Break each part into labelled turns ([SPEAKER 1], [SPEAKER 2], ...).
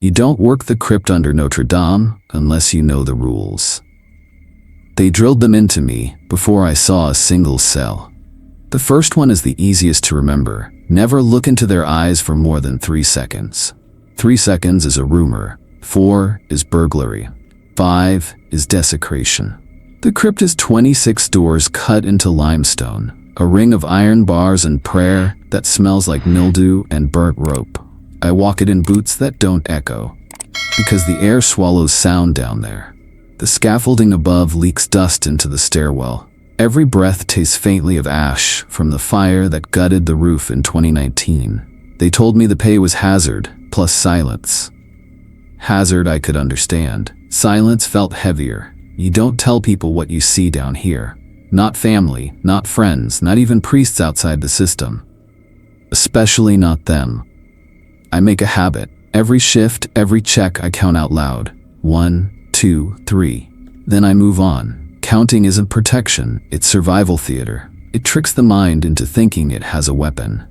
[SPEAKER 1] You don't work the crypt under Notre-Dame unless you know the rules. They drilled them into me before I saw a single cell. The first one is the easiest to remember. Never look into their eyes for more than 3 seconds. 3 seconds is a rumor. 4 is burglary. 5 is desecration. The crypt is 26 doors cut into limestone, a ring of iron bars and prayer that smells like mildew and burnt rope. I walk it in boots that don't echo, because the air swallows sound down there. The scaffolding above leaks dust into the stairwell. Every breath tastes faintly of ash from the fire that gutted the roof in 2019. They told me the pay was hazard, plus silence. Hazard I could understand. Silence felt heavier. You don't tell people what you see down here. Not family, not friends, not even priests outside the system. Especially not them. I make a habit. Every shift, every check I count out loud. 1, 2, 3. Then I move on. Counting isn't protection, it's survival theater. It tricks the mind into thinking it has a weapon.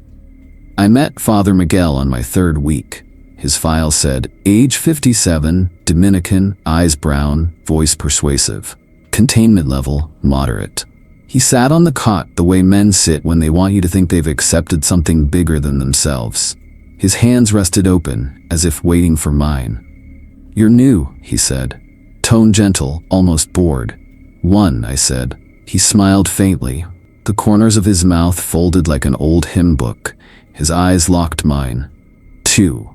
[SPEAKER 1] I met Father Miguel on my 3rd week. His file said, age 57, Dominican, eyes brown, voice persuasive. Containment level, moderate. He sat on the cot the way men sit when they want you to think they've accepted something bigger than themselves. His hands rested open, as if waiting for mine. You're new, he said. Tone gentle, almost bored. 1, I said. He smiled faintly. The corners of his mouth folded like an old hymn book. His eyes locked mine. 2.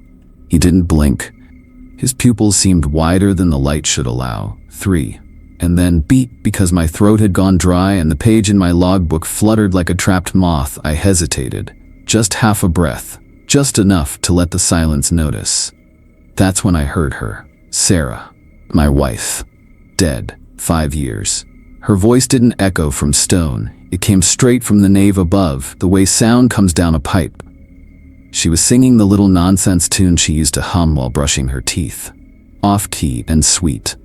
[SPEAKER 1] He didn't blink. His pupils seemed wider than the light should allow. 3. And then beat because my throat had gone dry and the page in my logbook fluttered like a trapped moth. I hesitated. Just half a breath. Just enough to let the silence notice. That's when I heard her. Sarah. My wife. Dead. 5 years. Her voice didn't echo from stone. It came straight from the nave above, the way sound comes down a pipe. She was singing the little nonsense tune she used to hum while brushing her teeth. Off-key and sweet.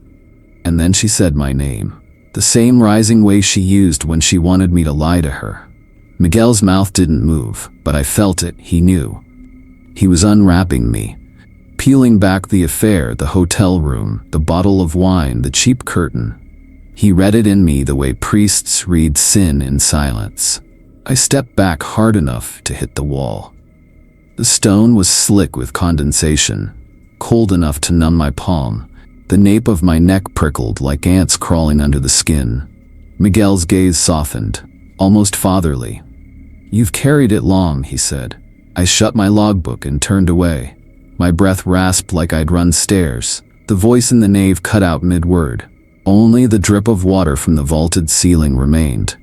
[SPEAKER 1] And then she said my name. The same rising way she used when she wanted me to lie to her. Miguel's mouth didn't move, but I felt it. He knew. He was unwrapping me. Peeling back the affair, the hotel room, the bottle of wine, the cheap curtain. He read it in me the way priests read sin in silence. I stepped back hard enough to hit the wall. The stone was slick with condensation, cold enough to numb my palm. The nape of my neck prickled like ants crawling under the skin. Miguel's gaze softened, almost fatherly. You've carried it long, he said. I shut my logbook and turned away. My breath rasped like I'd run stairs. The voice in the nave cut out mid-word. Only the drip of water from the vaulted ceiling remained.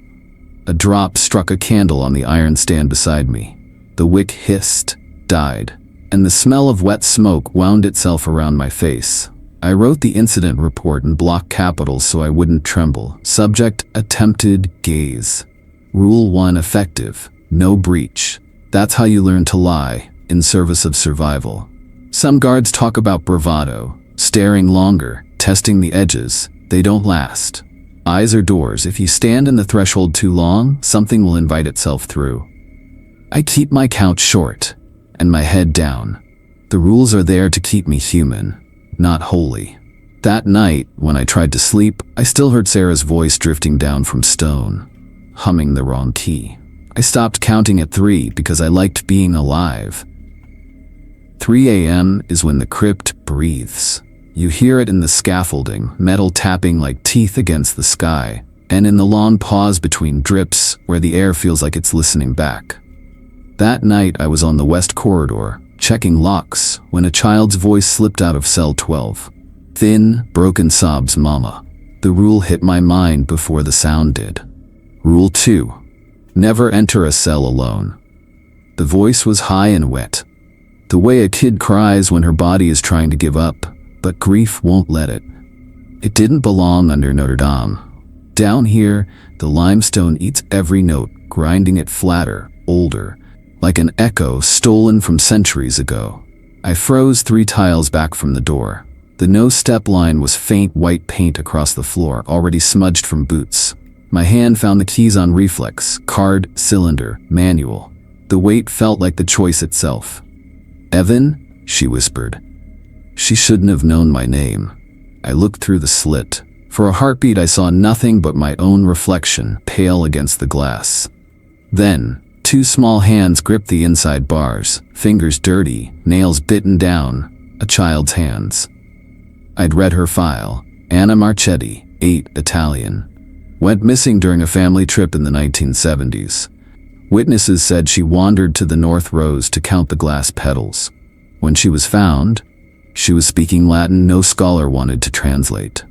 [SPEAKER 1] A drop struck a candle on the iron stand beside me. The wick hissed, died, and the smell of wet smoke wound itself around my face. I wrote the incident report in block capitals so I wouldn't tremble. Subject: attempted gaze. Rule 1 effective: no breach. That's how you learn to lie, in service of survival. Some guards talk about bravado, staring longer, testing the edges. They don't last. Eyes are doors. If you stand in the threshold too long, something will invite itself through. I keep my count short, and my head down. The rules are there to keep me human, not holy. That night, when I tried to sleep, I still heard Sarah's voice drifting down from stone, humming the wrong key. I stopped counting at 3 because I liked being alive. 3 a.m. is when the crypt breathes. You hear it in the scaffolding, metal tapping like teeth against the sky, and in the long pause between drips where the air feels like it's listening back. That night I was on the west corridor, checking locks, when a child's voice slipped out of cell 12. Thin, broken sobs, "Mama." The rule hit my mind before the sound did. Rule 2. Never enter a cell alone. The voice was high and wet. The way a kid cries when her body is trying to give up, but grief won't let it. It didn't belong under Notre-Dame. Down here, the limestone eats every note, grinding it flatter, older, like an echo stolen from centuries ago. I froze 3 tiles back from the door. The no-step line was faint white paint across the floor, already smudged from boots. My hand found the keys on reflex: card, cylinder, manual. The weight felt like the choice itself. "Evan," she whispered. She shouldn't have known my name. I looked through the slit. For a heartbeat, I saw nothing but my own reflection, pale against the glass. Then, 2 small hands gripped the inside bars, fingers dirty, nails bitten down, a child's hands. I'd read her file. Anna Marchetti, 8, Italian. Went missing during a family trip in the 1970s. Witnesses said she wandered to the North Rows to count the glass petals. When she was found, she was speaking Latin no scholar wanted to translate.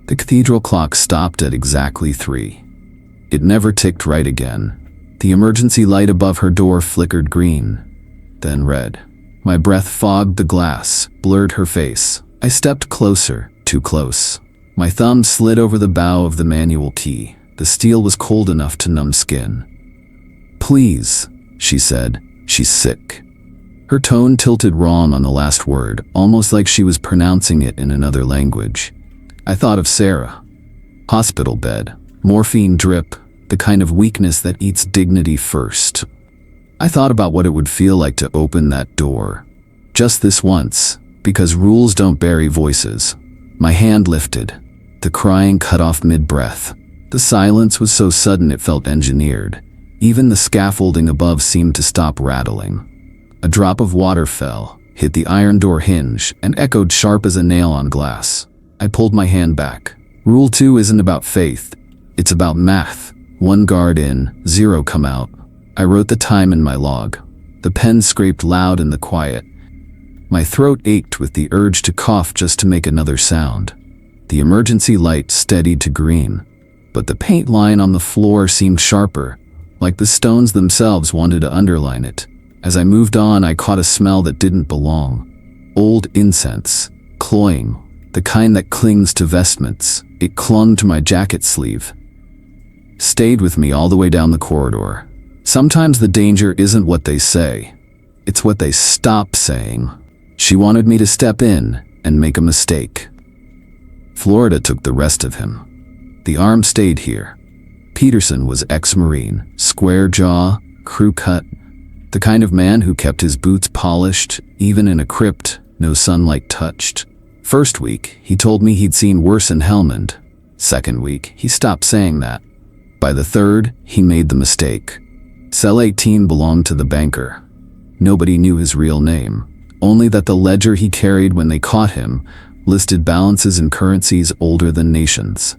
[SPEAKER 1] The cathedral clock stopped at exactly 3. It never ticked right again. The emergency light above her door flickered green, then red. My breath fogged the glass, blurred her face. I stepped closer, too close. My thumb slid over the bow of the manual key. The steel was cold enough to numb skin. "Please," she said. "She's sick." Her tone tilted wrong on the last word, almost like she was pronouncing it in another language. I thought of Sarah. Hospital bed, morphine drip, the kind of weakness that eats dignity first. I thought about what it would feel like to open that door. Just this once, because rules don't bury voices. My hand lifted. The crying cut off mid-breath. The silence was so sudden it felt engineered. Even the scaffolding above seemed to stop rattling. A drop of water fell, hit the iron door hinge, and echoed sharp as a nail on glass. I pulled my hand back. Rule 2 isn't about faith. It's about math. 1 guard in, 0 come out. I wrote the time in my log. The pen scraped loud in the quiet. My throat ached with the urge to cough just to make another sound. The emergency light steadied to green, but the paint line on the floor seemed sharper, like the stones themselves wanted to underline it. As I moved on, I caught a smell that didn't belong. Old incense, cloying, the kind that clings to vestments. It clung to my jacket sleeve. Stayed with me all the way down the corridor. Sometimes the danger isn't what they say. It's what they stop saying. She wanted me to step in and make a mistake. Florida took the rest of him. The arm stayed here. Peterson was ex-Marine, square jaw, crew cut, the kind of man who kept his boots polished, even in a crypt, no sunlight touched. First week, he told me he'd seen worse in Helmand. Second week, he stopped saying that. By the third, he made the mistake. Cell 18 belonged to the banker. Nobody knew his real name, only that the ledger he carried when they caught him listed balances in currencies older than nations.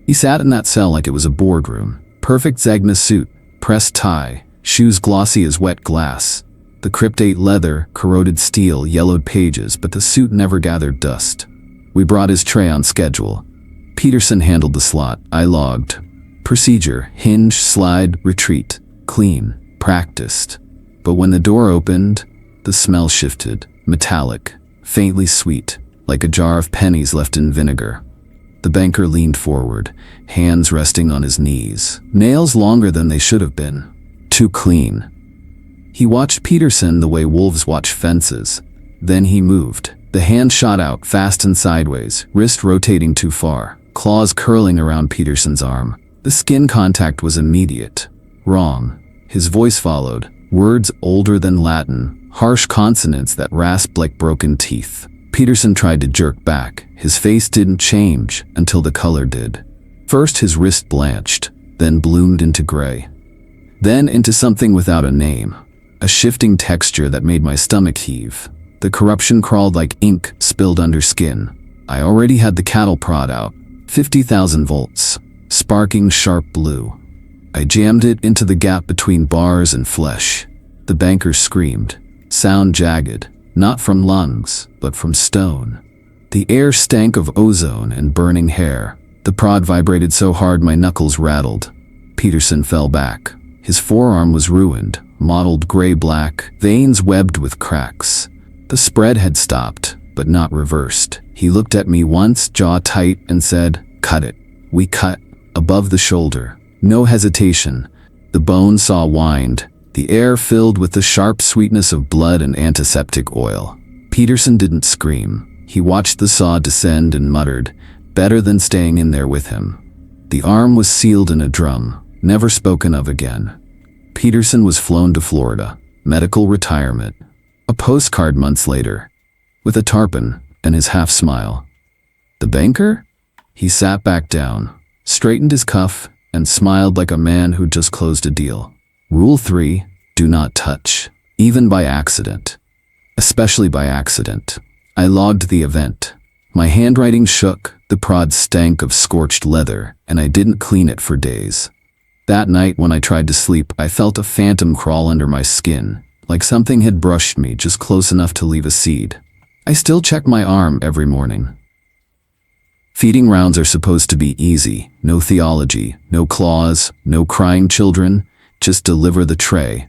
[SPEAKER 1] He sat in that cell like it was a boardroom. Perfect Zegna suit, pressed tie, shoes glossy as wet glass. The crypt ate leather, corroded steel, yellowed pages, but the suit never gathered dust. We brought his tray on schedule. Peterson handled the slot. I logged. Procedure, hinge, slide, retreat. Clean, practiced. But when the door opened, the smell shifted. Metallic, faintly sweet, like a jar of pennies left in vinegar. The banker leaned forward, hands resting on his knees, nails longer than they should have been. Too clean. He watched Peterson the way wolves watch fences. Then he moved. The hand shot out, fast and sideways, wrist rotating too far, claws curling around Peterson's arm. The skin contact was immediate. Wrong. His voice followed, words older than Latin, harsh consonants that rasped like broken teeth. Peterson tried to jerk back. His face didn't change until the color did. First his wrist blanched, then bloomed into gray. Then into something without a name. A shifting texture that made my stomach heave. The corruption crawled like ink spilled under skin. I already had the cattle prod out. 50,000 volts. Sparking sharp blue. I jammed it into the gap between bars and flesh. The banker screamed. Sound jagged. Not from lungs, but from stone. The air stank of ozone and burning hair. The prod vibrated so hard my knuckles rattled. Peterson fell back. His forearm was ruined, mottled gray-black, veins webbed with cracks. The spread had stopped, but not reversed. He looked at me once, jaw tight, and said, "Cut it." We cut, above the shoulder. No hesitation. The bone saw whined. The air filled with the sharp sweetness of blood and antiseptic oil. Peterson didn't scream. He watched the saw descend and muttered, "Better than staying in there with him." The arm was sealed in a drum, never spoken of again. Peterson was flown to Florida. Medical retirement. A postcard months later. with a tarpon and his half-smile. The banker? He sat back down, straightened his cuff, and smiled like a man who'd just closed a deal. Rule 3, do not touch, even by accident. Especially by accident. I logged the event. My handwriting shook, the prod stank of scorched leather, and I didn't clean it for days. That night when I tried to sleep, I felt a phantom crawl under my skin, like something had brushed me just close enough to leave a seed. I still check my arm every morning. Feeding rounds are supposed to be easy, no theology, no claws, no crying children, just deliver the tray.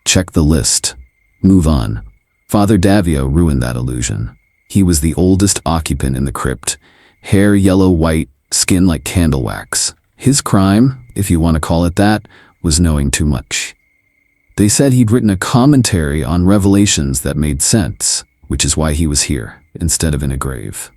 [SPEAKER 1] Check the list. Move on. Father Davio ruined that illusion. He was the oldest occupant in the crypt, hair yellow-white, skin like candle wax. His crime, if you want to call it that, was knowing too much. They said he'd written a commentary on revelations that made sense, which is why he was here, instead of in a grave.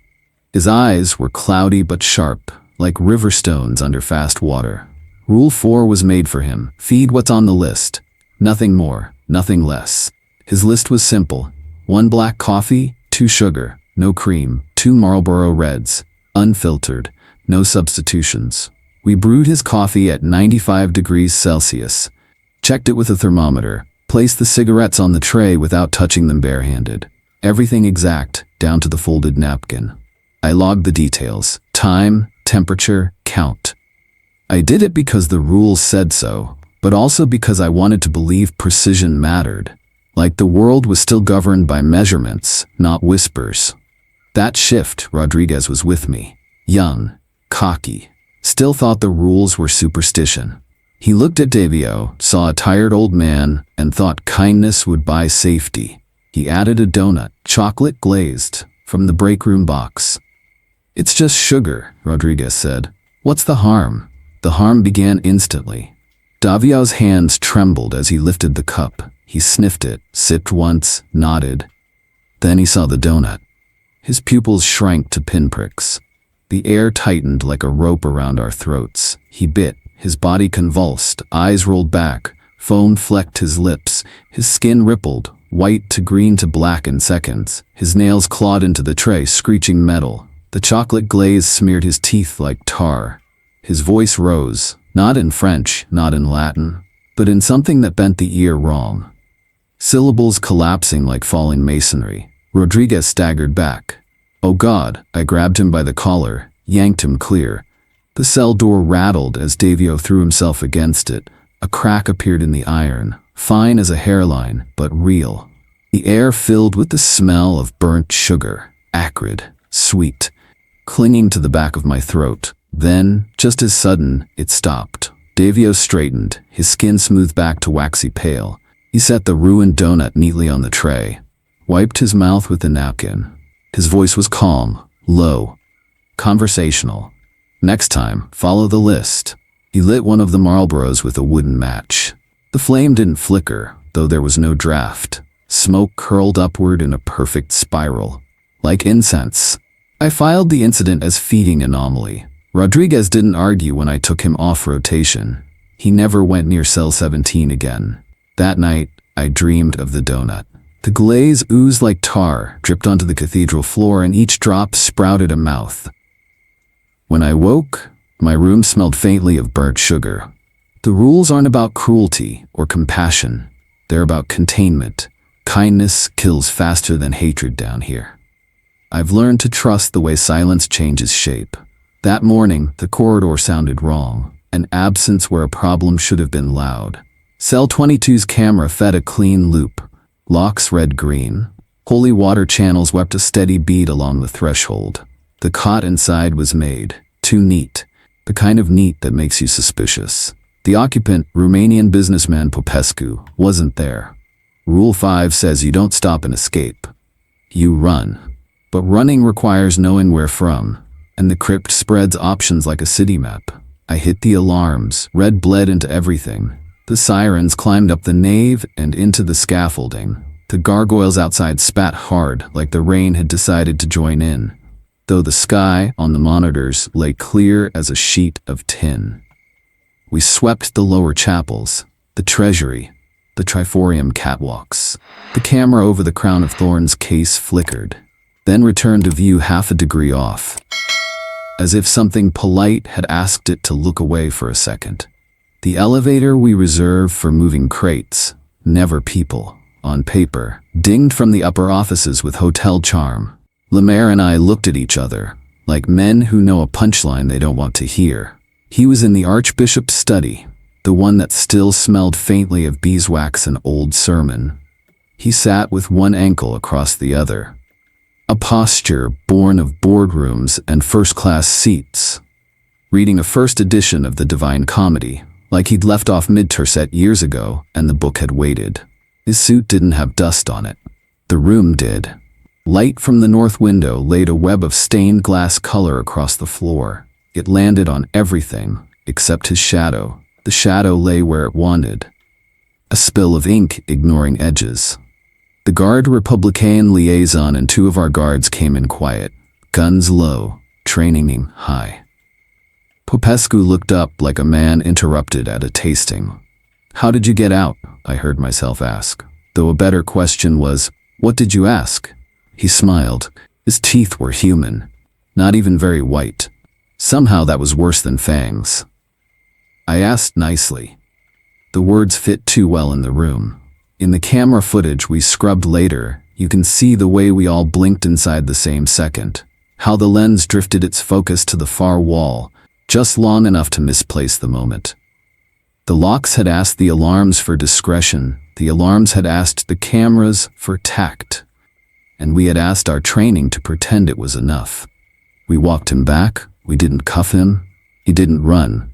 [SPEAKER 1] His eyes were cloudy but sharp, like river stones under fast water. Rule 4 was made for him. Feed what's on the list. Nothing more, nothing less. His list was simple. 1 black coffee, 2 sugar, no cream, 2 Marlboro Reds, unfiltered, no substitutions. We brewed his coffee at 95 degrees Celsius, checked it with a thermometer, placed the cigarettes on the tray without touching them barehanded. Everything exact, down to the folded napkin. I logged the details, time, temperature, count. I did it because the rules said so, but also because I wanted to believe precision mattered. Like the world was still governed by measurements, not whispers. That shift, Rodriguez was with me. Young, cocky, still thought the rules were superstition. He looked at Davio, saw a tired old man, and thought kindness would buy safety. He added a donut, chocolate glazed, from the break room box. It's just sugar, Rodriguez said. What's the harm? The harm began instantly. Davio's hands trembled as he lifted the cup. He sniffed it, sipped once, nodded. Then he saw the donut. His pupils shrank to pinpricks. The air tightened like a rope around our throats. He bit, his body convulsed, eyes rolled back, foam flecked his lips, his skin rippled, white to green to black in seconds. His nails clawed into the tray, screeching metal. The chocolate glaze smeared his teeth like tar. His voice rose, not in French, not in Latin, but in something that bent the ear wrong. Syllables collapsing like falling masonry. Rodriguez staggered back. Oh God, I grabbed him by the collar, yanked him clear. The cell door rattled as Davio threw himself against it. A crack appeared in the iron, fine as a hairline, but real. The air filled with the smell of burnt sugar, acrid, sweet, clinging to the back of my throat. Then, just as sudden, it stopped. Davio straightened, his skin smoothed back to waxy pale. He set the ruined donut neatly on the tray, wiped his mouth with the napkin. His voice was calm, low, conversational. Next time, follow the list. He lit one of the Marlboros with a wooden match. The flame didn't flicker, though there was no draft. Smoke curled upward in a perfect spiral, like incense. I filed the incident as feeding anomaly. Rodriguez didn't argue when I took him off rotation. He never went near cell 17 again. That night, I dreamed of the donut. The glaze oozed like tar, dripped onto the cathedral floor, and each drop sprouted a mouth. When I woke, my room smelled faintly of burnt sugar. The rules aren't about cruelty or compassion. They're about containment. Kindness kills faster than hatred down here. I've learned to trust the way silence changes shape. That morning, the corridor sounded wrong, an absence where a problem should have been loud. Cell 22's camera fed a clean loop. Locks read green. Holy water channels wept a steady beat along the threshold. The cot inside was made. Too neat. The kind of neat that makes you suspicious. The occupant, Romanian businessman Popescu, wasn't there. Rule 5 says you don't stop and escape. You run. But running requires knowing where from, and the crypt spreads options like a city map. I hit the alarms. Red bled into everything. The sirens climbed up the nave and into the scaffolding. The gargoyles outside spat hard, like the rain had decided to join in, though the sky on the monitors lay clear as a sheet of tin. We swept the lower chapels, the treasury, the triforium catwalks. The camera over the crown of thorns case flickered. then returned to view half a degree off, as if something polite had asked it to look away for a second. The elevator we reserve for moving crates, never people, on paper, dinged from the upper offices with hotel charm. Lemaire and I looked at each other, like men who know a punchline they don't want to hear. He was in the Archbishop's study, the one that still smelled faintly of beeswax and old sermon. He sat with one ankle across the other, a posture born of boardrooms and first-class seats, reading a first edition of the Divine Comedy, like he'd left off mid-tercet years ago and the book had waited. His suit didn't have dust on it. The room did. Light from the north window laid a web of stained glass color across the floor. It landed on everything except his shadow. The shadow lay where it wanted. A spill of ink ignoring edges. The Garde Républicaine liaison and two of our guards came in quiet, guns low, training high. Popescu looked up like a man interrupted at a tasting. "How did you get out?" I heard myself ask, though a better question was, "What did you ask?" He smiled. His teeth were human, not even very white. Somehow that was worse than fangs. I asked nicely. The words fit too well in the room. In the camera footage we scrubbed later, you can see the way we all blinked inside the same second, how the lens drifted its focus to the far wall, just long enough to misplace the moment. The locks had asked the alarms for discretion, the alarms had asked the cameras for tact, and we had asked our training to pretend it was enough. We walked him back, we didn't cuff him, he didn't run.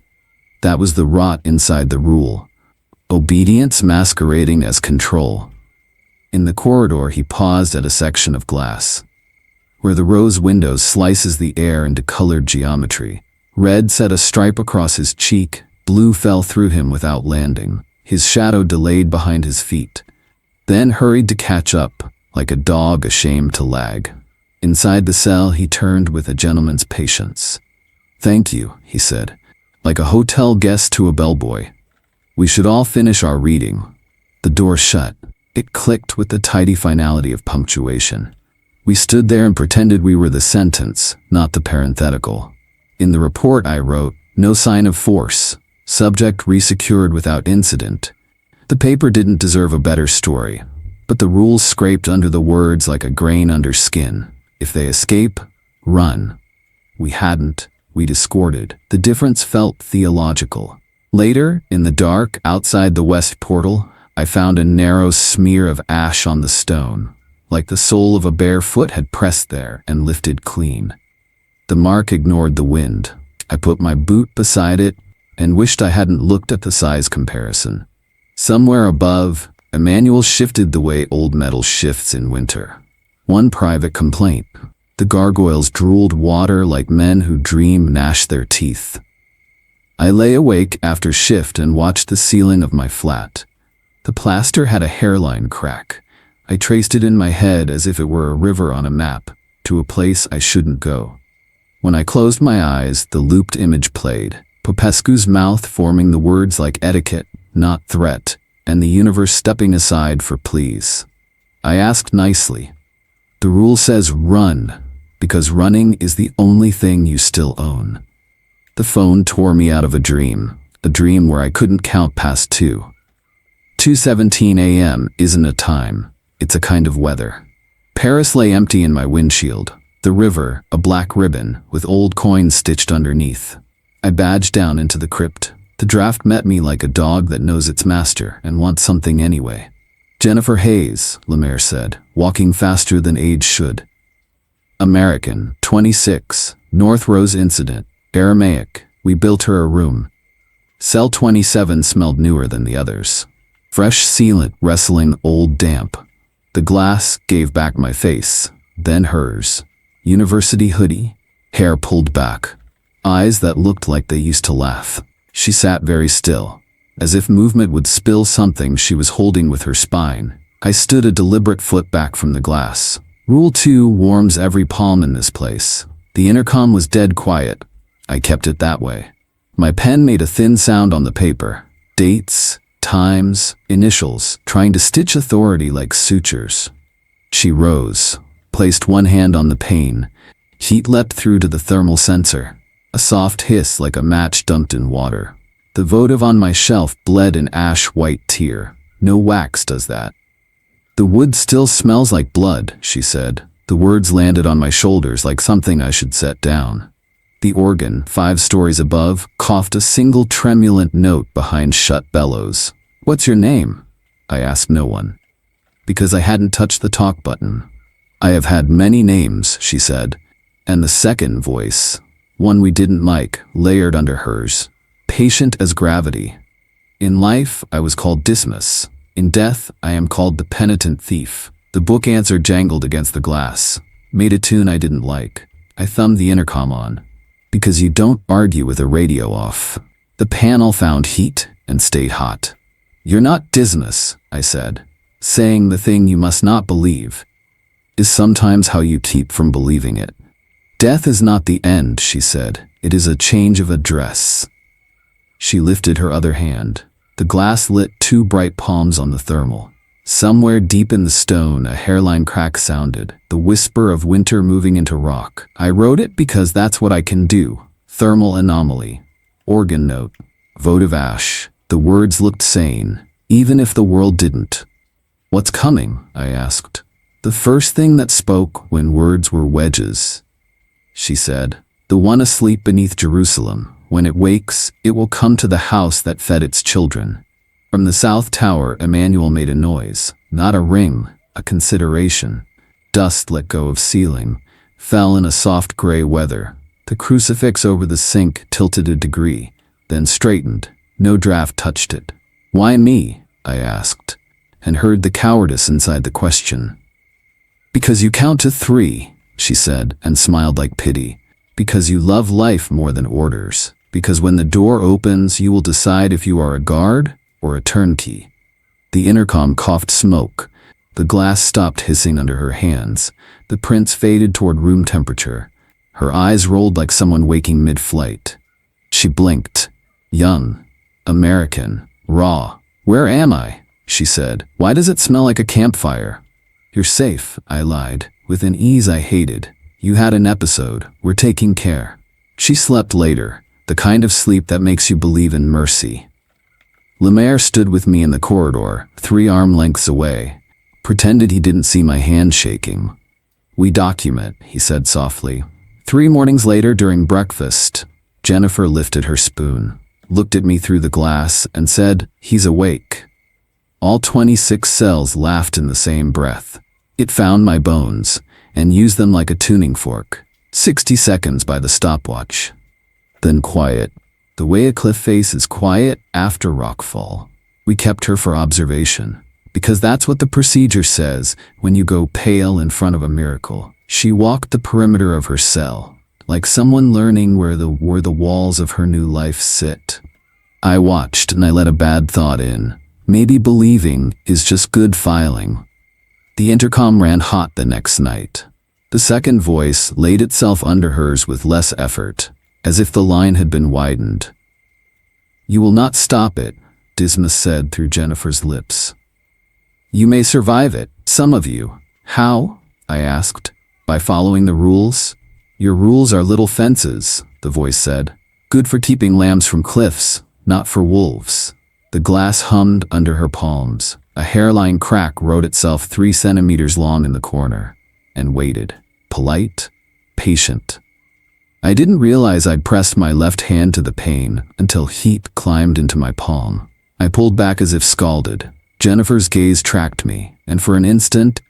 [SPEAKER 1] That was the rot inside the rule. Obedience masquerading as control. In the corridor he paused at a section of glass, where the rose window slices the air into colored geometry. Red set a stripe across his cheek, blue fell through him without landing. His shadow delayed behind his feet, then hurried to catch up, like a dog ashamed to lag. Inside the cell he turned with a gentleman's patience. "Thank you," he said, like a hotel guest to a bellboy. "We should all finish our reading." The door shut. It clicked with the tidy finality of punctuation. We stood there and pretended we were the sentence, not the parenthetical. In the report I wrote, "No sign of force. Subject resecured without incident." The paper didn't deserve a better story, but the rules scraped under the words like a grain under skin. If they escape, run. We hadn't. We'd escorted. The difference felt theological. Later, in the dark, outside the west portal, I found a narrow smear of ash on the stone, like the sole of a bare foot had pressed there and lifted clean. The mark ignored the wind. I put my boot beside it and wished I hadn't looked at the size comparison. Somewhere above, a manual shifted the way old metal shifts in winter. One private complaint. The gargoyles drooled water like men who dream gnashed their teeth. I lay awake after shift and watched the ceiling of my flat. The plaster had a hairline crack. I traced it in my head as if it were a river on a map, to a place I shouldn't go. When I closed my eyes, the looped image played, Popescu's mouth forming the words like etiquette, not threat, and the universe stepping aside for please. I asked nicely. The rule says run, because running is the only thing you still own. The phone tore me out of a dream where I couldn't count past 2. 2:17 a.m. isn't a time, it's a kind of weather. Paris lay empty in my windshield, the river, a black ribbon, with old coins stitched underneath. I badged down into the crypt. The draft met me like a dog that knows its master and wants something anyway. "Jennifer Hayes," Lemaire said, walking faster than age should. "American, 26, North Rose incident, Aramaic, we built her a room." Cell 27 smelled newer than the others. Fresh sealant wrestling old damp. The glass gave back my face, then hers. University hoodie, hair pulled back, eyes that looked like they used to laugh. She sat very still, as if movement would spill something she was holding with her spine. I stood a deliberate foot back from the glass. Rule 2 warms every palm in this place. The intercom was dead quiet. I kept it that way. My pen made a thin sound on the paper. Dates, times, initials, trying to stitch authority like sutures. She rose, placed one hand on the pane. Heat leapt through to the thermal sensor. A soft hiss like a match dumped in water. The votive on my shelf bled an ash-white tear. No wax does that. The wood still smells like blood, she said. The words landed on my shoulders like something I should set down. The organ, 5 stories above, coughed a single tremulant note behind shut bellows. "What's your name?" I asked no one. Because I hadn't touched the talk button. "I have had many names," she said. And the second voice, one we didn't like, layered under hers. Patient as gravity. In life, I was called Dismas. In death, I am called the penitent thief. The book answer jangled against the glass. Made a tune I didn't like. I thumbed the intercom on. Because you don't argue with a radio off. The panel found heat and stayed hot. "You're not Dismas," I said. "Saying the thing you must not believe is sometimes how you keep from believing it." "Death is not the end," she said. "It is a change of address." She lifted her other hand. The glass lit 2 bright palms on the thermal. Somewhere deep in the stone, a hairline crack sounded, the whisper of winter moving into rock. I wrote it because that's what I can do. Thermal anomaly. Organ note. Votive ash. The words looked sane, even if the world didn't. "What's coming?" I asked. "The first thing that spoke when words were wedges," she said. "The one asleep beneath Jerusalem. When it wakes, it will come to the house that fed its children." From the south tower, Emmanuel made a noise. Not a ring, a consideration. Dust let go of ceiling, fell in a soft gray weather. The crucifix over the sink tilted a degree, then straightened. No draft touched it. "Why me?" I asked, and heard the cowardice inside the question. "Because you count to 3, she said, and smiled like pity. "Because you love life more than orders. Because when the door opens, you will decide if you are a guard or a turnkey." The intercom coughed smoke. The glass stopped hissing under her hands. The prints faded toward room temperature. Her eyes rolled like someone waking mid-flight. She blinked. "Young. American. Raw. Where am I?" she said. "Why does it smell like a campfire?" "You're safe," I lied, with an ease I hated. "You had an episode. We're taking care." She slept later, the kind of sleep that makes you believe in mercy. Lemaire stood with me in the corridor, 3 arm lengths away. Pretended he didn't see my hand shaking. "We document," he said softly. 3 mornings later during breakfast, Jennifer lifted her spoon, looked at me through the glass, and said, "He's awake." All 26 cells laughed in the same breath. It found my bones and used them like a tuning fork. 60 seconds by the stopwatch. Then quiet. The way a cliff face is quiet after rockfall. We kept her for observation, because that's what the procedure says when you go pale in front of a miracle. She walked the perimeter of her cell, like someone learning where the walls of her new life sit. I watched and I let a bad thought in. Maybe believing is just good filing. The intercom ran hot the next night. The second voice laid itself under hers with less effort, as if the line had been widened. "You will not stop it," Dismas said through Jennifer's lips. "You may survive it, some of you." "How?" I asked. "By following the rules." "Your rules are little fences," the voice said. "Good for keeping lambs from cliffs, not for wolves." The glass hummed under her palms. A hairline crack wrote itself 3 centimeters long in the corner, and waited. Polite, patient. I didn't realize I'd pressed my left hand to the pane until heat climbed into my palm. I pulled back as if scalded. Jennifer's gaze tracked me, and for an instant,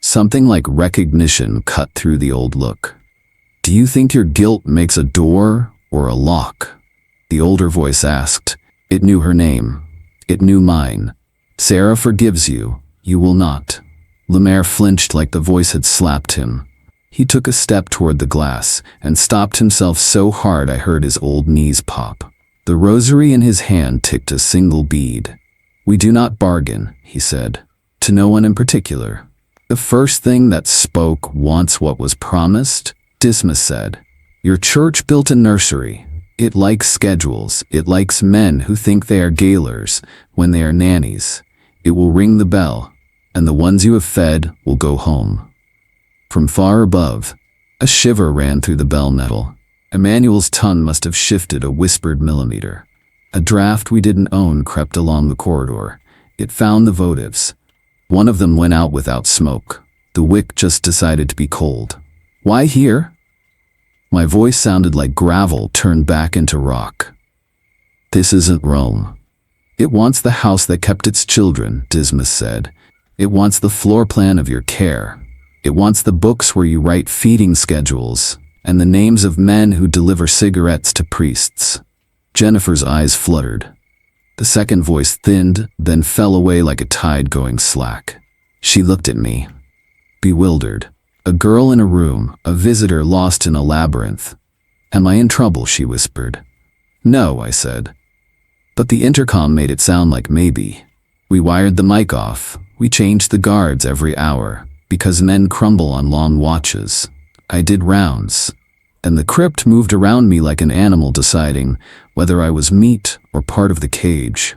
[SPEAKER 1] something like recognition cut through the old look. "Do you think your guilt makes a door or a lock?" the older voice asked. It knew her name. It knew mine. "Sarah forgives you. You will not." Lemaire flinched like the voice had slapped him. He took a step toward the glass and stopped himself so hard I heard his old knees pop. The rosary in his hand ticked a single bead. "We do not bargain," he said. "To no one in particular." "The first thing that spoke wants what was promised," Dismas said. "Your church built a nursery. It likes schedules. It likes men who think they are gaolers when they are nannies. It will ring the bell, and the ones you have fed will go home." From far above, a shiver ran through the bell metal. Emmanuel's tongue must have shifted a whispered millimeter. A draft we didn't own crept along the corridor. It found the votives. One of them went out without smoke. The wick just decided to be cold. Why here? My voice sounded like gravel turned back into rock. This isn't Rome. It wants the house that kept its children, Dismas said. It wants the floor plan of your care. It wants the books where you write feeding schedules, and the names of men who deliver cigarettes to priests. Jennifer's eyes fluttered. The second voice thinned, then fell away like a tide going slack. She looked at me, bewildered. A girl in a room, a visitor lost in a labyrinth. Am I in trouble? She whispered. No, I said. But the intercom made it sound like maybe. We wired the mic off. We changed the guards every hour, because men crumble on long watches. I did rounds, and the crypt moved around me like an animal deciding whether I was meat or part of the cage.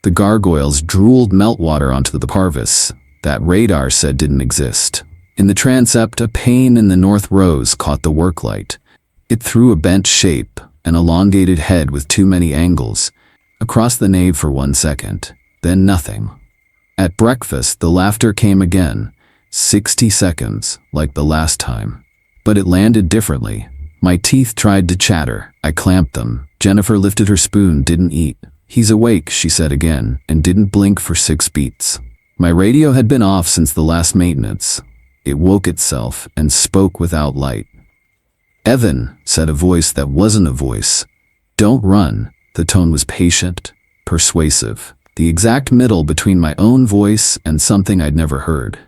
[SPEAKER 1] The gargoyles drooled meltwater onto the parvis that radar said didn't exist. In the transept, a pane in the north rose caught the work light. It threw a bent shape, an elongated head with too many angles, across the nave for 1 second, then nothing. At breakfast, the laughter came again, 60 seconds, like the last time. But it landed differently. My teeth tried to chatter. I clamped them. Jennifer lifted her spoon, didn't eat. He's awake, she said again, and didn't blink for 6 beats. My radio had been off since the last maintenance. It woke itself and spoke without light. Evan, said a voice that wasn't a voice. Don't run. The tone was patient, persuasive, the exact middle between my own voice and something I'd never heard.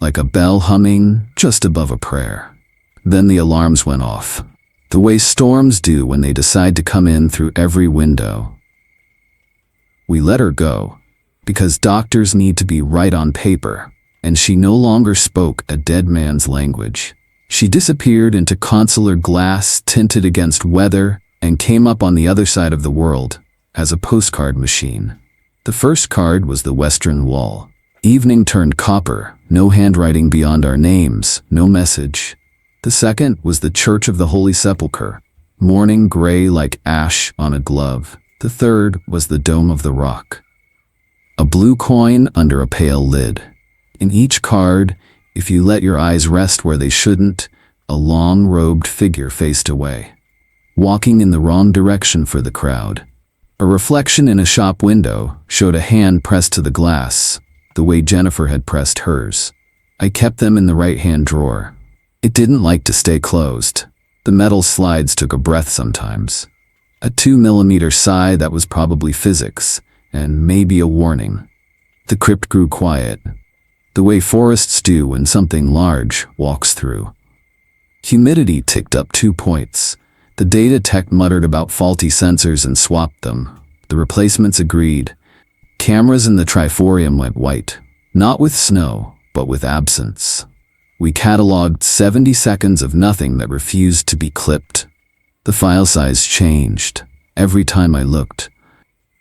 [SPEAKER 1] Like a bell humming just above a prayer. Then the alarms went off, the way storms do when they decide to come in through every window. We let her go, because doctors need to be right on paper. And she no longer spoke a dead man's language. She disappeared into consular glass tinted against weather and came up on the other side of the world as a postcard machine. The first card was the Western Wall. Evening turned copper, no handwriting beyond our names, no message. The second was the Church of the Holy Sepulchre, morning gray like ash on a glove. The third was the Dome of the Rock. A blue coin under a pale lid. In each card, if you let your eyes rest where they shouldn't, a long-robed figure faced away, walking in the wrong direction for the crowd. A reflection in a shop window showed a hand pressed to the glass, the way Jennifer had pressed hers. I kept them in the right-hand drawer. It didn't like to stay closed. The metal slides took a breath sometimes. A 2mm sigh that was probably physics, and maybe a warning. The crypt grew quiet, the way forests do when something large walks through. Humidity ticked up 2 points. The data tech muttered about faulty sensors and swapped them. The replacements agreed. Cameras in the triforium went white, not with snow, but with absence. We cataloged 70 seconds of nothing that refused to be clipped. The file size changed every time I looked.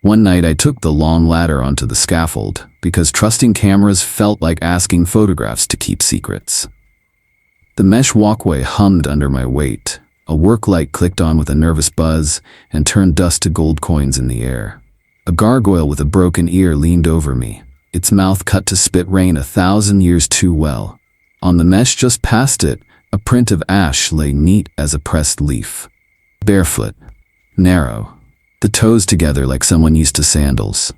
[SPEAKER 1] One night I took the long ladder onto the scaffold because trusting cameras felt like asking photographs to keep secrets. The mesh walkway hummed under my weight. A work light clicked on with a nervous buzz and turned dust to gold coins in the air. A gargoyle with a broken ear leaned over me, its mouth cut to spit rain 1,000 years too well. On the mesh just past it, a print of ash lay neat as a pressed leaf. Barefoot, narrow, the toes together like someone used to sandals.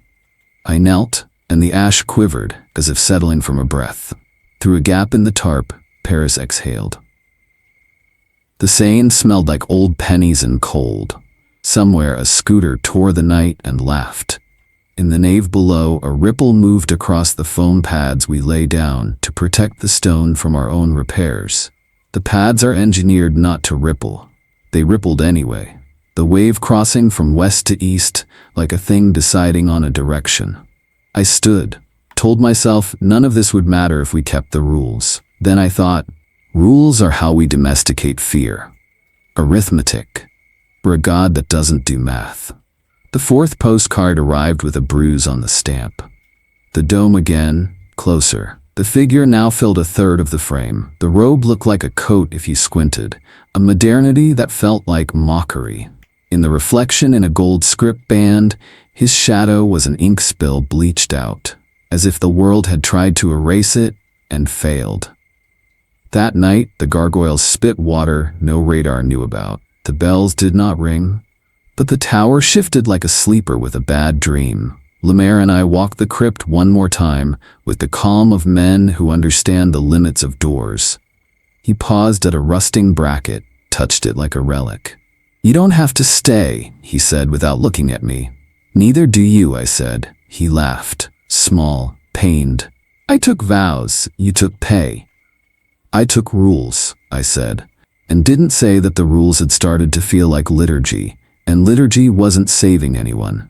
[SPEAKER 1] I knelt, and the ash quivered as if settling from a breath. Through a gap in the tarp, Paris exhaled. The Seine smelled like old pennies and cold. Somewhere a scooter tore the night and laughed. In the nave below, a ripple moved across the foam pads we lay down to protect the stone from our own repairs. The pads are engineered not to ripple. They rippled anyway. The wave crossing from west to east like a thing deciding on a direction. I stood, told myself none of this would matter if we kept the rules. Then I thought, rules are how we domesticate fear. Arithmetic. We're a god that doesn't do math. The fourth postcard arrived with a bruise on the stamp. The dome again, closer, The figure now filled a third of the frame. The robe looked like a coat if you squinted, a modernity that felt like mockery. In the reflection in a gold script band, his shadow was an ink spill bleached out, as if the world had tried to erase it and failed. That night, the gargoyles spit water no radar knew about. The bells did not ring, but the tower shifted like a sleeper with a bad dream. Lemaire and I walked the crypt one more time with the calm of men who understand the limits of doors. He paused at a rusting bracket, touched it like a relic. "You don't have to stay," he said without looking at me. "Neither do you," I said. He laughed, small, pained. "I took vows, you took pay." "I took rules," I said, and didn't say that the rules had started to feel like liturgy, and liturgy wasn't saving anyone.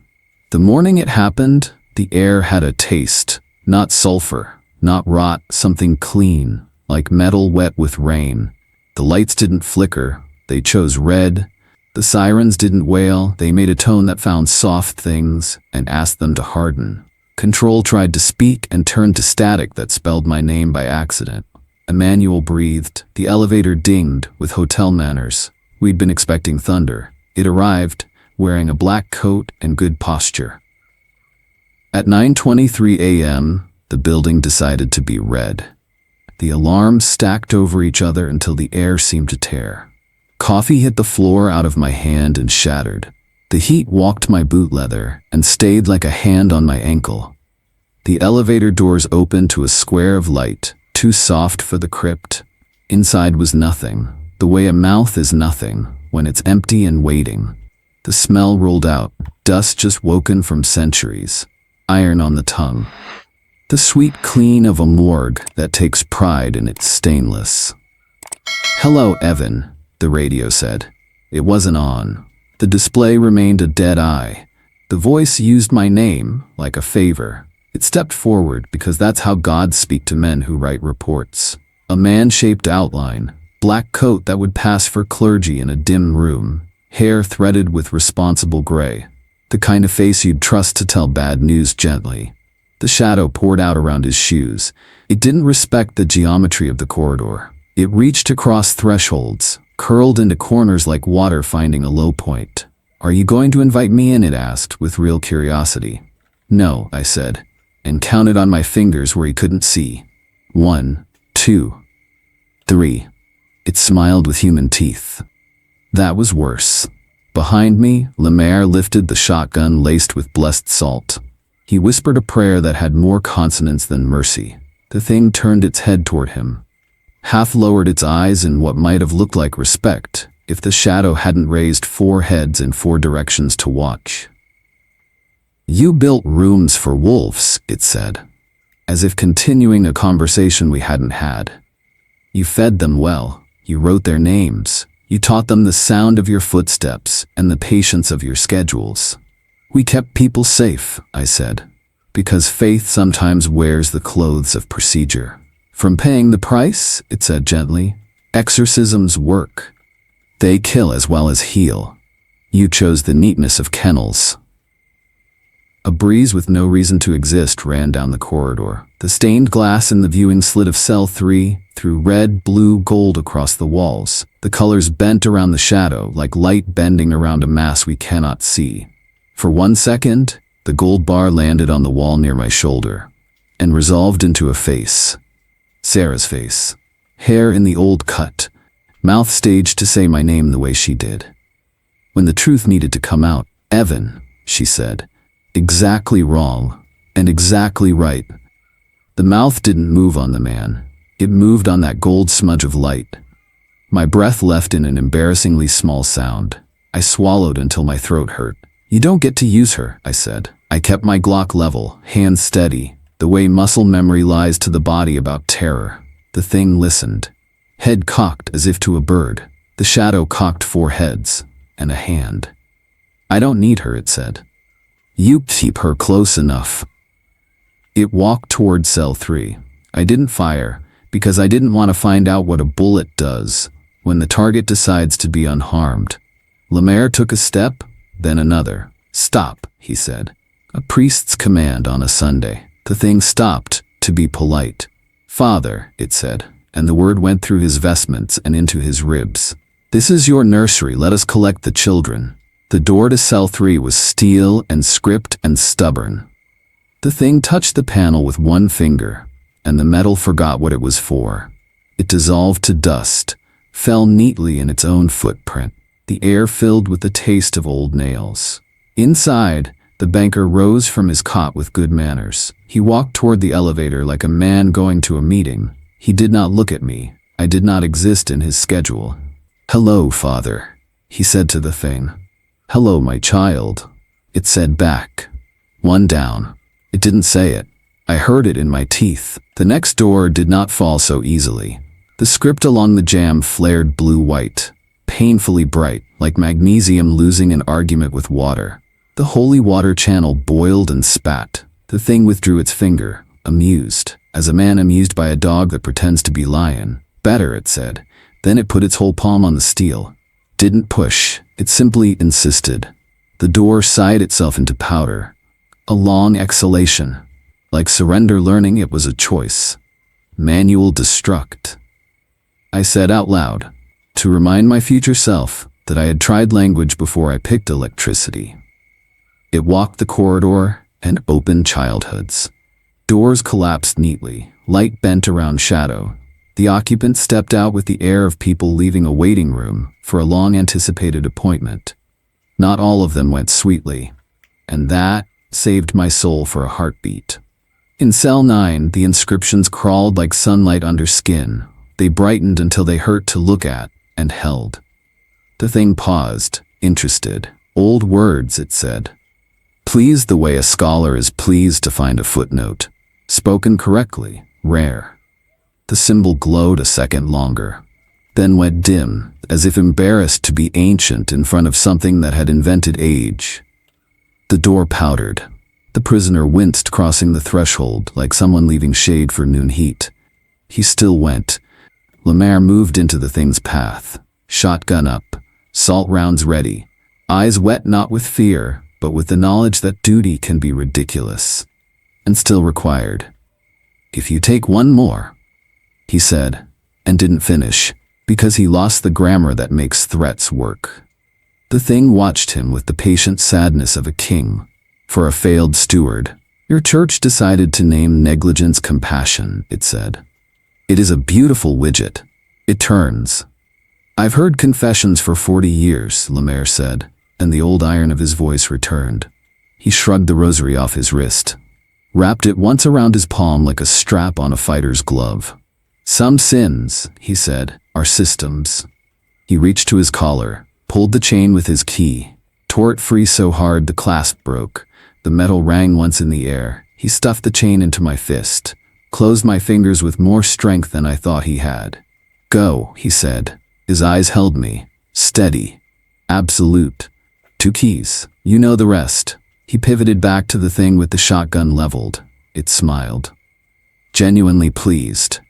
[SPEAKER 1] The morning it happened, the air had a taste, not sulfur, not rot, something clean, like metal wet with rain. The lights didn't flicker, they chose red. The sirens didn't wail, they made a tone that found soft things and asked them to harden. Control tried to speak and turned to static that spelled my name by accident. Emmanuel breathed, the elevator dinged with hotel manners. We'd been expecting thunder. It arrived, wearing a black coat and good posture. At 9:23 a.m., the building decided to be red. The alarms stacked over each other until the air seemed to tear. Coffee hit the floor out of my hand and shattered. The heat walked my boot leather and stayed like a hand on my ankle. The elevator doors opened to a square of light, too soft for the crypt. Inside was nothing, the way a mouth is nothing when it's empty and waiting. The smell rolled out, dust just woken from centuries, iron on the tongue. The sweet clean of a morgue that takes pride in its stainless. "Hello, Evan," the radio said. It wasn't on. The display remained a dead eye. The voice used my name like a favor. It stepped forward because that's how gods speak to men who write reports. A man-shaped outline, black coat that would pass for clergy in a dim room, hair threaded with responsible gray. The kind of face you'd trust to tell bad news gently. The shadow poured out around his shoes. It didn't respect the geometry of the corridor. It reached across thresholds, curled into corners like water finding a low point. "Are you going to invite me in?" it asked with real curiosity. "No," I said, and counted on my fingers where he couldn't see. 1, 2, 3. It smiled with human teeth. That was worse. Behind me, Lemaire lifted the shotgun laced with blessed salt. He whispered a prayer that had more consonants than mercy. The thing turned its head toward him, half lowered its eyes in what might have looked like respect if the shadow hadn't raised 4 heads in 4 directions to watch. "You built rooms for wolves," it said, as if continuing a conversation we hadn't had. "You fed them well. You wrote their names. You taught them the sound of your footsteps and the patience of your schedules. We kept people safe," I said, because faith sometimes wears the clothes of procedure. "From paying the price," it said gently, "exorcisms work. They kill as well as heal. You chose the neatness of kennels." A breeze with no reason to exist ran down the corridor. The stained glass in the viewing slit of cell 3 threw red, blue, gold across the walls. The colors bent around the shadow like light bending around a mass we cannot see. For 1 second, the gold bar landed on the wall near my shoulder and resolved into a face. Sarah's face. Hair in the old cut, mouth staged to say my name the way she did. When the truth needed to come out, "Evan," she said. Exactly wrong, and exactly right. The mouth didn't move on the man. It moved on that gold smudge of light. My breath left in an embarrassingly small sound. I swallowed until my throat hurt. "You don't get to use her," I said. I kept my Glock level, hands steady, the way muscle memory lies to the body about terror. The thing listened. Head cocked as if to a bird. The shadow cocked 4 heads, and a hand. "I don't need her," it said. "You keep her close enough." It walked toward cell 3. I didn't fire, because I didn't want to find out what a bullet does when the target decides to be unharmed. Lemaire took a step, then another. "Stop," he said. A priest's command on a Sunday. The thing stopped, to be polite. "Father," it said, and the word went through his vestments and into his ribs. "This is your nursery, let us collect the children." The door to cell 3 was steel and script and stubborn. The thing touched the panel with one finger, and the metal forgot what it was for. It dissolved to dust, fell neatly in its own footprint, the air filled with the taste of old nails. Inside, the banker rose from his cot with good manners. He walked toward the elevator like a man going to a meeting. He did not look at me. I did not exist in his schedule. "Hello, father," he said to the thing. "Hello, my child," it said back. One down. It didn't say it. I heard it in my teeth. The next door did not fall so easily. The script along the jamb flared blue-white, painfully bright, like magnesium losing an argument with water. The holy water channel boiled and spat. The thing withdrew its finger, amused, as a man amused by a dog that pretends to be lion. "Better," it said. Then it put its whole palm on the steel. Didn't push, it simply insisted. The door sighed itself into powder. A long exhalation. Like surrender learning it was a choice. Manual destruct. I said out loud, to remind my future self that I had tried language before I picked electricity. It walked the corridor and opened childhoods. Doors collapsed neatly, light bent around shadow. The occupant stepped out with the air of people leaving a waiting room for a long-anticipated appointment. Not all of them went sweetly, and that saved my soul for a heartbeat. In cell 9, the inscriptions crawled like sunlight under skin. They brightened until they hurt to look at and held. The thing paused, interested. "Old words," it said. Pleased the way a scholar is pleased to find a footnote. Spoken correctly, rare. The symbol glowed a second longer, then went dim, as if embarrassed to be ancient in front of something that had invented age. The door powdered. The prisoner winced crossing the threshold like someone leaving shade for noon heat. He still went. Lemaire moved into the thing's path, shotgun up, salt rounds ready, eyes wet not with fear, but with the knowledge that duty can be ridiculous, and still required. "If you take one more," he said, and didn't finish, because he lost the grammar that makes threats work. The thing watched him with the patient sadness of a king. "For a failed steward, your church decided to name negligence compassion," it said. "It is a beautiful widget. It turns." "I've heard confessions for 40 years, Lemaire said, and the old iron of his voice returned. He shrugged the rosary off his wrist, wrapped it once around his palm like a strap on a fighter's glove. "Some sins," he said, "are systems." He reached to his collar, pulled the chain with his key, tore it free so hard the clasp broke. The metal rang once in the air. He stuffed the chain into my fist, closed my fingers with more strength than I thought he had. "Go," he said. His eyes held me. "Steady. Absolute. 2 keys. You know the rest." He pivoted back to the thing with the shotgun leveled. It smiled. Genuinely pleased.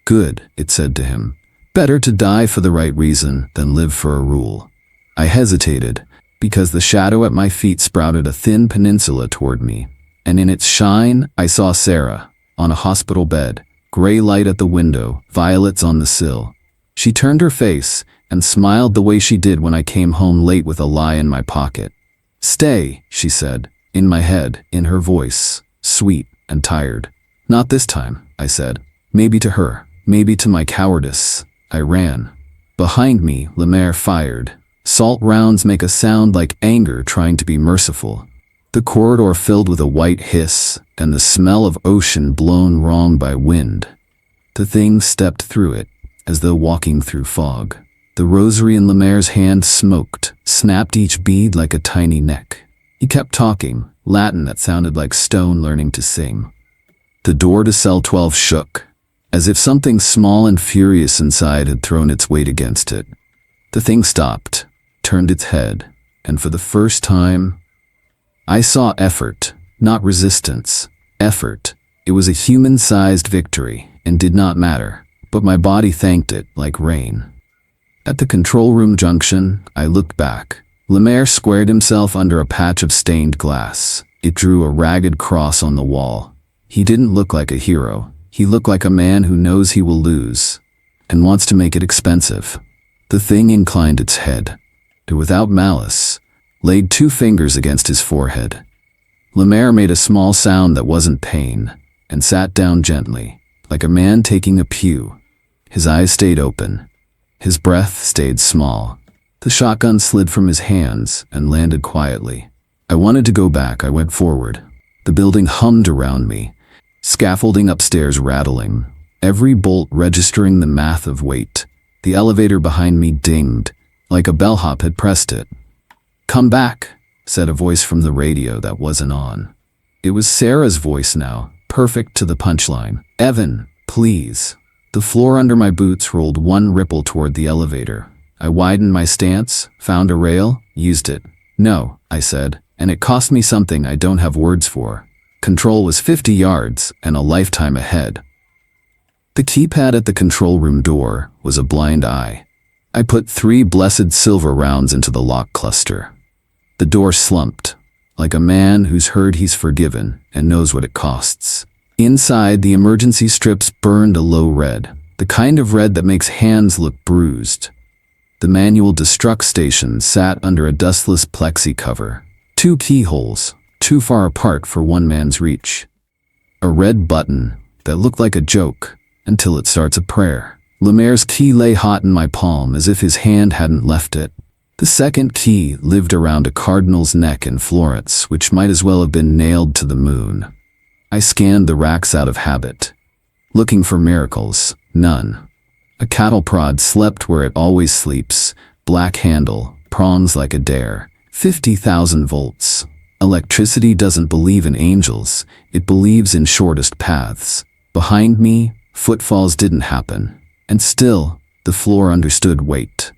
[SPEAKER 1] "Good," it said to him. "Better to die for the right reason than live for a rule." I hesitated, because the shadow at my feet sprouted a thin peninsula toward me, and in its shine I saw Sarah, on a hospital bed, gray light at the window, violets on the sill. She turned her face and smiled the way she did when I came home late with a lie in my pocket. "Stay," she said, in my head, in her voice, sweet and tired. "Not this time," I said. Maybe to her, maybe to my cowardice. I ran. Behind me, Lemaire fired. Salt rounds make a sound like anger trying to be merciful. The corridor filled with a white hiss and the smell of ocean blown wrong by wind. The thing stepped through it, as though walking through fog. The rosary in Lemaire's hand smoked, snapped each bead like a tiny neck. He kept talking, Latin that sounded like stone learning to sing. The door to cell 12 shook, as if something small and furious inside had thrown its weight against it. The thing stopped, turned its head, and for the first time, I saw effort, not resistance. Effort. It was a human-sized victory, and did not matter, but my body thanked it like rain. At the control room junction, I looked back. Lemaire squared himself under a patch of stained glass. It drew a ragged cross on the wall. He didn't look like a hero. He looked like a man who knows he will lose and wants to make it expensive. The thing inclined its head, and without malice, laid 2 fingers against his forehead. Lemaire made a small sound that wasn't pain and sat down gently, like a man taking a pew. His eyes stayed open. His breath stayed small. The shotgun slid from his hands and landed quietly. I wanted to go back. I went forward. The building hummed around me, scaffolding upstairs rattling, every bolt registering the math of weight. The elevator behind me dinged, like a bellhop had pressed it. "Come back," said a voice from the radio that wasn't on. It was Sarah's voice now, perfect to the punchline. "Evan, please." The floor under my boots rolled one ripple toward the elevator. I widened my stance, found a rail, used it. "No," I said, and it cost me something I don't have words for. Control was 50 yards and a lifetime ahead. The keypad at the control room door was a blind eye. I put 3 blessed silver rounds into the lock cluster. The door slumped, like a man who's heard he's forgiven and knows what it costs. Inside, the emergency strips burned a low red, the kind of red that makes hands look bruised. The manual destruct station sat under a dustless plexi cover. 2 keyholes, too far apart for one man's reach. A red button that looked like a joke until it starts a prayer. Lemaire's key lay hot in my palm as if his hand hadn't left it. The second key lived around a cardinal's neck in Florence, which might as well have been nailed to the moon. I scanned the racks out of habit, looking for miracles. None. A cattle prod slept where it always sleeps, black handle, prongs like a dare, 50,000 volts. Electricity doesn't believe in angels, it believes in shortest paths. Behind me, footfalls didn't happen, and still, the floor understood weight.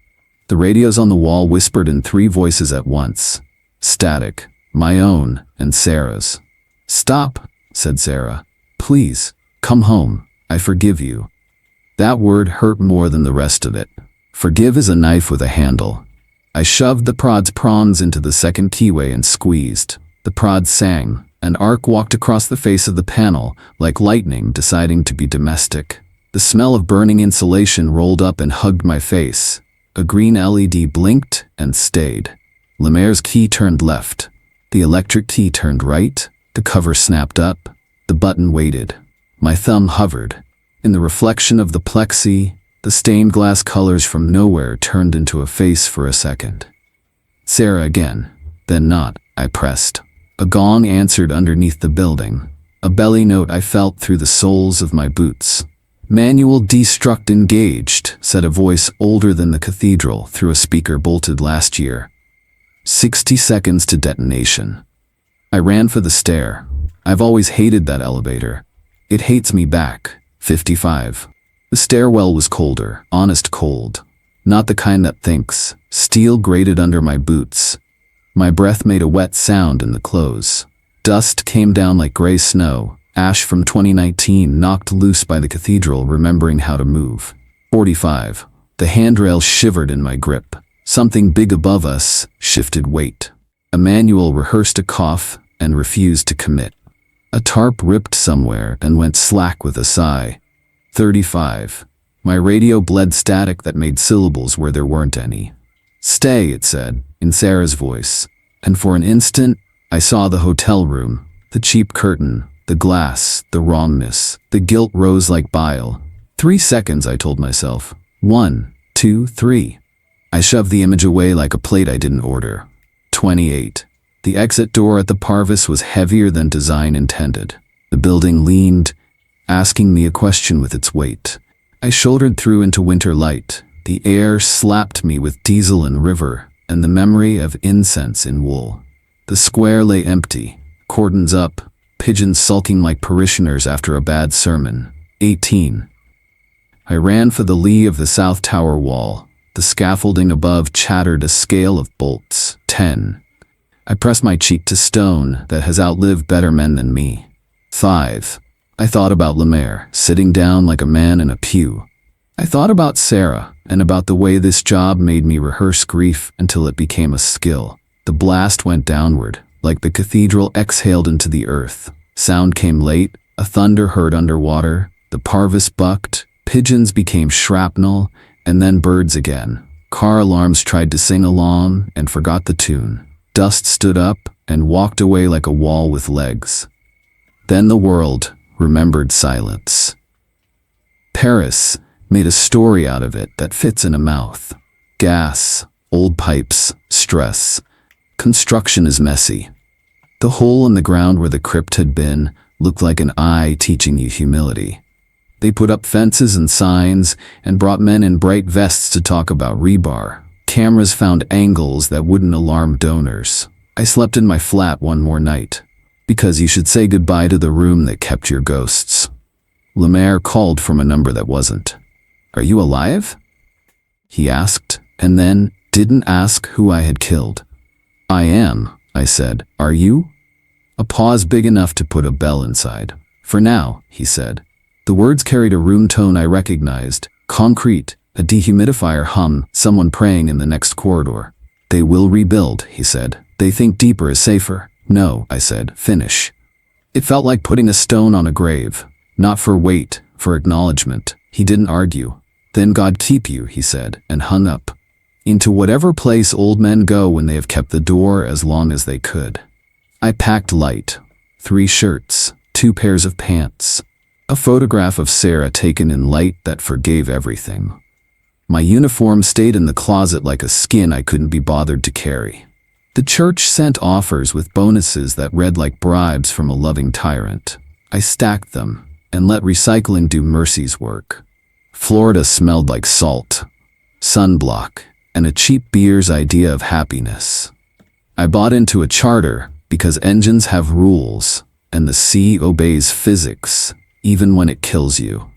[SPEAKER 1] The radios on the wall whispered in 3 voices at once. Static, my own, and Sarah's. "Stop," said Sarah. "Please, come home. I forgive you." That word hurt more than the rest of it. Forgive is a knife with a handle. I shoved the prod's prongs into the second keyway and squeezed. The prod sang. An arc walked across the face of the panel, like lightning deciding to be domestic. The smell of burning insulation rolled up and hugged my face. A green LED blinked and stayed. Lemaire's key turned left. The electric key turned right. The cover snapped up. The button waited. My thumb hovered. In the reflection of the plexi, the stained glass colors from nowhere turned into a face for a second. Sarah again. Then not. I pressed. A gong answered underneath the building. A belly note I felt through the soles of my boots. "Manual destruct engaged," said a voice older than the cathedral through a speaker bolted last year. 60 seconds to detonation. I ran for the stair. I've always hated that elevator. It hates me back. 55. The stairwell was colder, honest cold. Not the kind that thinks. Steel grated under my boots. My breath made a wet sound in the clothes. Dust came down like gray snow, ash from 2019 knocked loose by the cathedral remembering how to move. 45. The handrail shivered in my grip. Something big above us shifted weight. Emmanuel rehearsed a cough and refused to commit. A tarp ripped somewhere and went slack with a sigh. 35. My radio bled static that made syllables where there weren't any. "Stay," it said, in Sarah's voice. And for an instant, I saw the hotel room, the cheap curtain, the glass, the wrongness. The guilt rose like bile. 3 seconds, I told myself. 1, 2, 3. I shoved the image away like a plate I didn't order. 28. The exit door at the Parvis was heavier than design intended. The building leaned, asking me a question with its weight. I shouldered through into winter light. The air slapped me with diesel and river, and the memory of incense in wool. The square lay empty, cordons up, pigeons sulking like parishioners after a bad sermon. 18. I ran for the lee of the south tower wall. The scaffolding above chattered a scale of bolts. 10. I pressed my cheek to stone that has outlived better men than me. 5. I thought about Lemaire, sitting down like a man in a pew. I thought about Sarah, and about the way this job made me rehearse grief until it became a skill. The blast went downward, like the cathedral exhaled into the earth. Sound came late, a thunder heard underwater, The parvis bucked, pigeons became shrapnel, and then birds again. Car alarms tried to sing along and forgot the tune. Dust stood up and walked away like a wall with legs. Then the world remembered silence. Paris made a story out of it that fits in a mouth. Gas, old pipes, stress. Construction is messy. The hole in the ground where the crypt had been looked like an eye teaching you humility. They put up fences and signs and brought men in bright vests to talk about rebar. Cameras found angles that wouldn't alarm donors. I slept in my flat one more night, because you should say goodbye to the room that kept your ghosts. Lemaire called from a number that wasn't. "Are you alive?" he asked, and then didn't ask who I had killed. "I am," I said. "Are you?" A pause big enough to put a bell inside. "For now," he said. The words carried a room tone I recognized. Concrete, a dehumidifier hum, someone praying in the next corridor. "They will rebuild," he said. "They think deeper is safer." "No," I said. "Finish." It felt like putting a stone on a grave. Not for weight, for acknowledgement. He didn't argue. "Then God keep you," he said, and hung up. Into whatever place old men go when they have kept the door as long as they could. I packed light. 3 shirts, 2 pairs of pants. A photograph of Sarah taken in light that forgave everything. My uniform stayed in the closet like a skin I couldn't be bothered to carry. The church sent offers with bonuses that read like bribes from a loving tyrant. I stacked them and let recycling do mercy's work. Florida smelled like salt, sunblock, and a cheap beer's idea of happiness. I bought into a charter because engines have rules, and the sea obeys physics, even when it kills you.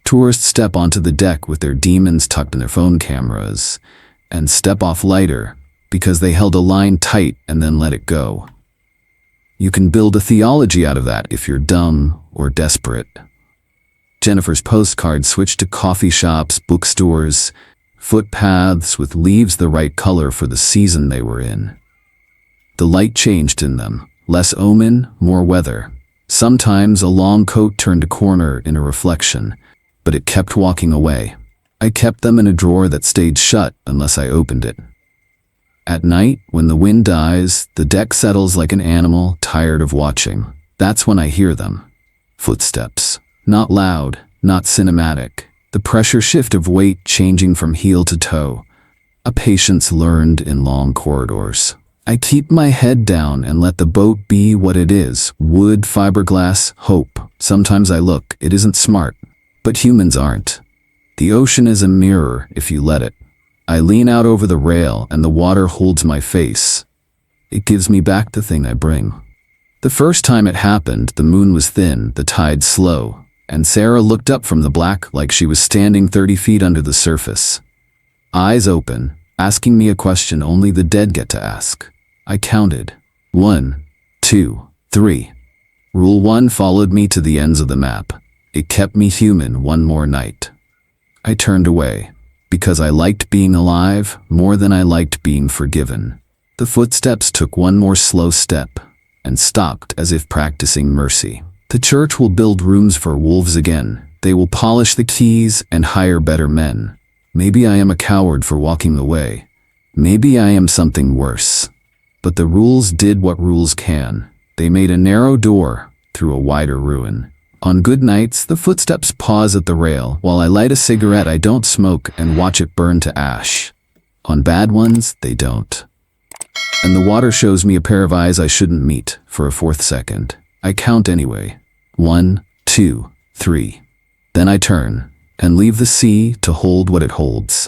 [SPEAKER 1] Tourists step onto the deck with their demons tucked in their phone cameras, and step off lighter because they held a line tight and then let it go. You can build a theology out of that if you're dumb or desperate. Jennifer's postcard switched to coffee shops, bookstores, footpaths with leaves the right color for the season they were in. The light changed in them. Less omen, more weather. Sometimes a long coat turned a corner in a reflection, but it kept walking away. I kept them in a drawer that stayed shut unless I opened it. At night, when the wind dies, the deck settles like an animal tired of watching. That's when I hear them. Footsteps. Not loud, not cinematic. The pressure shift of weight changing from heel to toe. A patience learned in long corridors. I keep my head down and let the boat be what it is. Wood, fiberglass, hope. Sometimes I look. It isn't smart. But humans aren't. The ocean is a mirror if you let it. I lean out over the rail and the water holds my face. It gives me back the thing I bring. The first time it happened, the moon was thin, the tide slow, and Sarah looked up from the black like she was standing 30 feet under the surface. Eyes open, asking me a question only the dead get to ask. I counted. 1, 2, 3. Rule 1 followed me to the ends of the map. It kept me human one more night. I turned away, because I liked being alive more than I liked being forgiven. The footsteps took one more slow step, and stopped as if practicing mercy. The church will build rooms for wolves again. They will polish the keys and hire better men. Maybe I am a coward for walking away. Maybe I am something worse. But the rules did what rules can. They made a narrow door through a wider ruin. On good nights, the footsteps pause at the rail while I light a cigarette I don't smoke and watch it burn to ash. On bad ones, they don't. And the water shows me a pair of eyes I shouldn't meet for a 4th second. I count anyway. 1, 2, 3. Then I turn and leave the sea to hold what it holds.